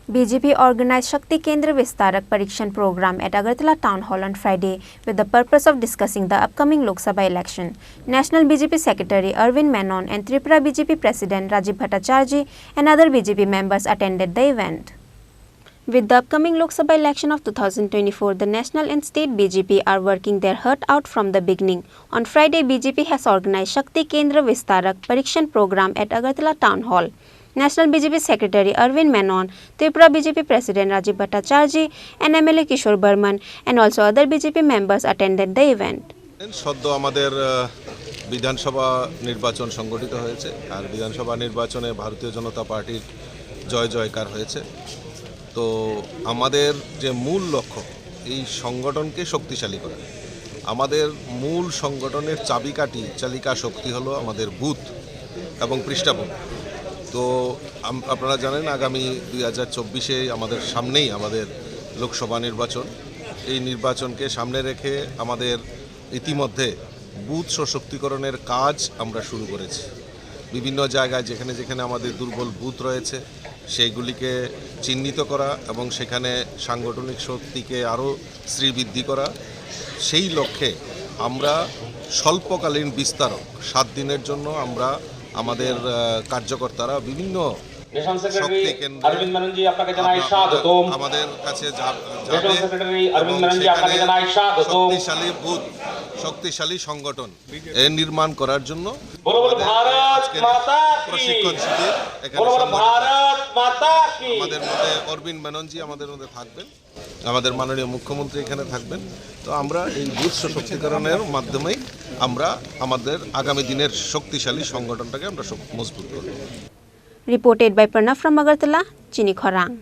BJP organized Shakti Kendra Vistarak Prashikshan program at Agartala Town Hall on Friday with the purpose of discussing the upcoming Lok Sabha election. National BJP Secretary Arvind Menon and Tripura BJP President Rajiv Bhattacharjee and other BJP members attended the event. With the upcoming Lok Sabha election of 2024, the national and state BJP are working their heart out from the beginning. On Friday, BJP has organized Shakti Kendra Vistarak Prashikshan program at Agartala Town Hall. National BJP Secretary Arvind Menon, Tripura BJP President Rajiv Bhattacharjee and MLA Kishore Burman and also other BJP members attended the event. সদ্য আমাদের বিধানসভা নির্বাচন সংগঠিত হয়েছে আর বিধানসভা নির্বাচনে ভারতীয় জনতা পার্টির জয় জয়কার হয়েছে। তো আমাদের যে মূল লক্ষ্য এই সংগঠনকে শক্তিশালী করা। আমাদের মূল সংগঠনের চাবিকাঠি চালিকা শক্তি হলো আমাদের বুথ এবং পৃষ্ঠাভূমি। তো আপনারা জানেন আগামী 2024-এ আমাদের সামনেই আমাদের লোকসভা নির্বাচন। এই নির্বাচনকে সামনে রেখে আমাদের ইতিমধ্যে বুথ সশক্তিকরণের কাজ আমরা শুরু করেছি। বিভিন্ন জায়গায় যেখানে যেখানে আমাদের দুর্বল বুথ রয়েছে সেইগুলিকে চিহ্নিত করা এবং সেখানে সাংগঠনিক শক্তিকে আরও শ্রীবৃদ্ধি করা। সেই লক্ষ্যে আমরা স্বল্পকালীন বিস্তারক 7 দিনের জন্য আমরা আমাদের কার্যকর্তারা বিভিন্ন শক্তি কেন্দ্র আমাদের কাছে শক্তিশালী বুথ শক্তিশালী সংগঠন নির্মাণ করার জন্য প্রশিক্ষণ শিবির এখানে আমাদের মধ্যে অরবিন্দ মেননজি আমাদের মধ্যে থাকবেন, আমাদের মাননীয় মুখ্যমন্ত্রী এখানে থাকবেন। তো আমরা এই বুথ সশক্তিকরণের মাধ্যমেই আমরা আমাদের আগামী দিনের শক্তিশালী সংগঠনটাকে আমরা মজবুত করব। Reported by Pranav from Agartala, Chini, Khorang.